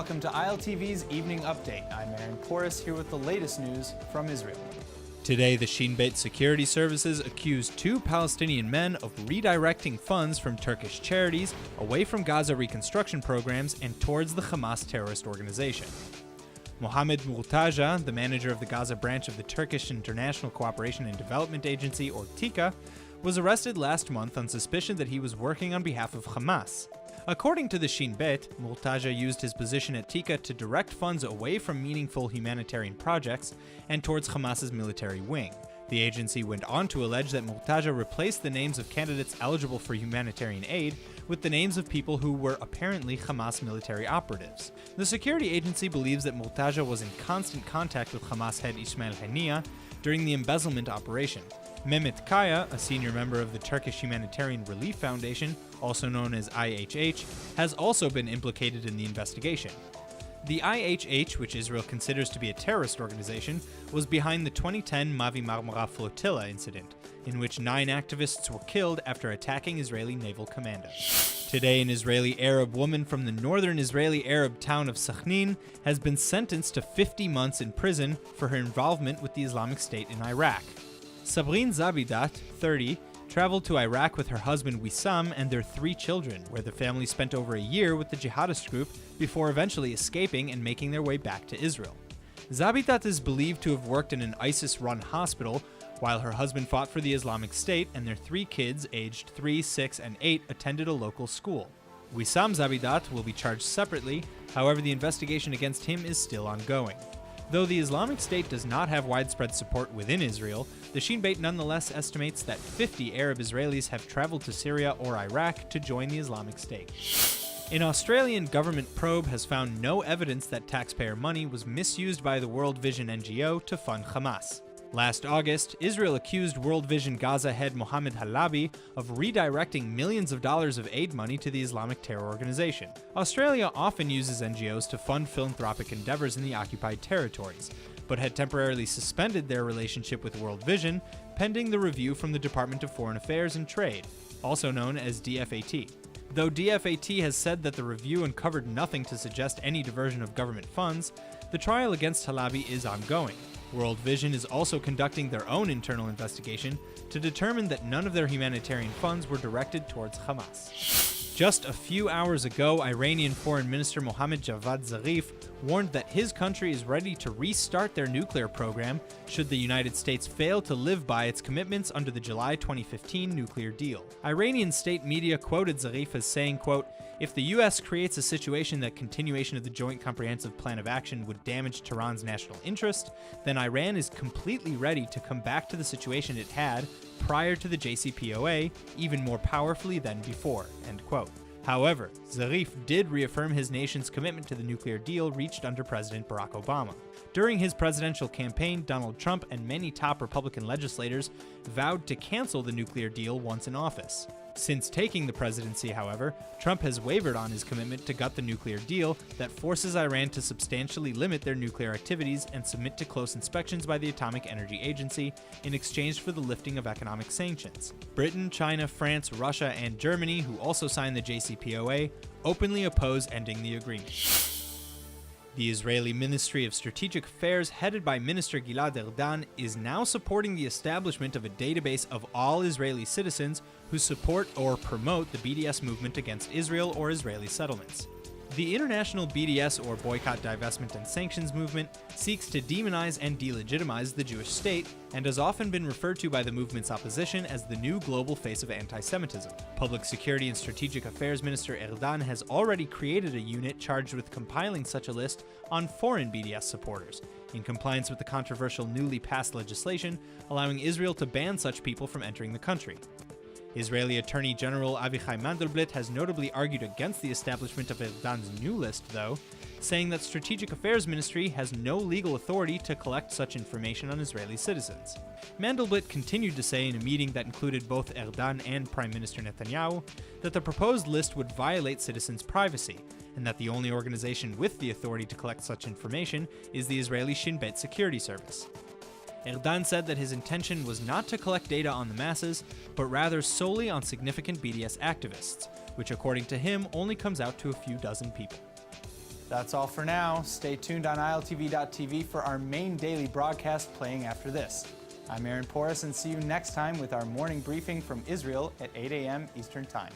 welcome to ILTV's Evening Update. I'm Aaron Porras here with the latest news from Israel. Today, the Shin Bet security services accused 2 Palestinian men of redirecting funds from Turkish charities away from Gaza reconstruction programs and towards the Hamas terrorist organization. Mohammed Murtaja, the manager of the Gaza branch of the Turkish International Cooperation and Development Agency, or TICA, was arrested last month on suspicion that he was working on behalf of Hamas. According to the Shin Bet, Murtaja used his position at TICA to direct funds away from meaningful humanitarian projects and towards Hamas's military wing. The agency went on to allege that Murtaja replaced the names of candidates eligible for humanitarian aid with the names of people who were apparently Hamas military operatives. The security agency believes that Murtaja was in constant contact with Hamas head Ismail Haniyeh during the embezzlement operation. Mehmet Kaya, a senior member of the Turkish Humanitarian Relief Foundation, also known as IHH, has also been implicated in the investigation. The IHH, which Israel considers to be a terrorist organization, was behind the 2010 Mavi Marmara flotilla incident, in which 9 activists were killed after attacking Israeli naval commandos. Today, an Israeli Arab woman from the northern Israeli Arab town of Sakhnin has been sentenced to 50 months in prison for her involvement with the Islamic State in Iraq. Sabrin Zabidat, 30, traveled to Iraq with her husband Wissam and their 3 children, where the family spent over a year with the jihadist group before eventually escaping and making their way back to Israel. Zabidat is believed to have worked in an ISIS-run hospital, while her husband fought for the Islamic State and their 3 kids, aged 3, 6, and 8, attended a local school. Wissam Zabidat will be charged separately, however the investigation against him is still ongoing. Though the Islamic State does not have widespread support within Israel, the Shin Bet nonetheless estimates that 50 Arab Israelis have traveled to Syria or Iraq to join the Islamic State. An Australian government probe has found no evidence that taxpayer money was misused by the World Vision NGO to fund Hamas. Last August, Israel accused World Vision Gaza head Mohammed Halabi of redirecting millions of dollars of aid money to the Islamic terror organization. Australia often uses NGOs to fund philanthropic endeavors in the occupied territories, but had temporarily suspended their relationship with World Vision pending the review from the Department of Foreign Affairs and Trade, also known as DFAT. Though DFAT has said that the review uncovered nothing to suggest any diversion of government funds, the trial against Halabi is ongoing. World Vision is also conducting their own internal investigation to determine that none of their humanitarian funds were directed towards Hamas. Just a few hours ago, Iranian Foreign Minister Mohammad Javad Zarif warned that his country is ready to restart their nuclear program should the United States fail to live by its commitments under the July 2015 nuclear deal. Iranian state media quoted Zarif as saying, quote, "If the U.S. creates a situation that continuation of the Joint Comprehensive Plan of Action would damage Tehran's national interest, then Iran is completely ready to come back to the situation it had prior to the JCPOA, even more powerfully than before," end quote. However, Zarif did reaffirm his nation's commitment to the nuclear deal reached under President Barack Obama. During his presidential campaign, Donald Trump and many top Republican legislators vowed to cancel the nuclear deal once in office. Since taking the presidency, however, Trump has wavered on his commitment to gut the nuclear deal that forces Iran to substantially limit their nuclear activities and submit to close inspections by the Atomic Energy Agency in exchange for the lifting of economic sanctions. Britain, China, France, Russia, and Germany, who also signed the JCPOA, openly oppose ending the agreement. The Israeli Ministry of Strategic Affairs, headed by Minister Gilad Erdan, is now supporting the establishment of a database of all Israeli citizens who support or promote the BDS movement against Israel or Israeli settlements. The international BDS, or Boycott, Divestment, and Sanctions movement, seeks to demonize and delegitimize the Jewish state and has often been referred to by the movement's opposition as the new global face of anti-Semitism. Public Security and Strategic Affairs Minister Erdan has already created a unit charged with compiling such a list on foreign BDS supporters, in compliance with the controversial newly passed legislation allowing Israel to ban such people from entering the country. Israeli Attorney General Avichai Mandelblit has notably argued against the establishment of Erdan's new list, though, saying that Strategic Affairs Ministry has no legal authority to collect such information on Israeli citizens. Mandelblit continued to say in a meeting that included both Erdan and Prime Minister Netanyahu that the proposed list would violate citizens' privacy, and that the only organization with the authority to collect such information is the Israeli Shin Bet security service. Erdan said that his intention was not to collect data on the masses, but rather solely on significant BDS activists, which according to him only comes out to a few dozen people. That's all for now. Stay tuned on ILTV.tv for our main daily broadcast playing after this. I'm Aaron Porras, and see you next time with our morning briefing from Israel at 8 a.m. Eastern Time.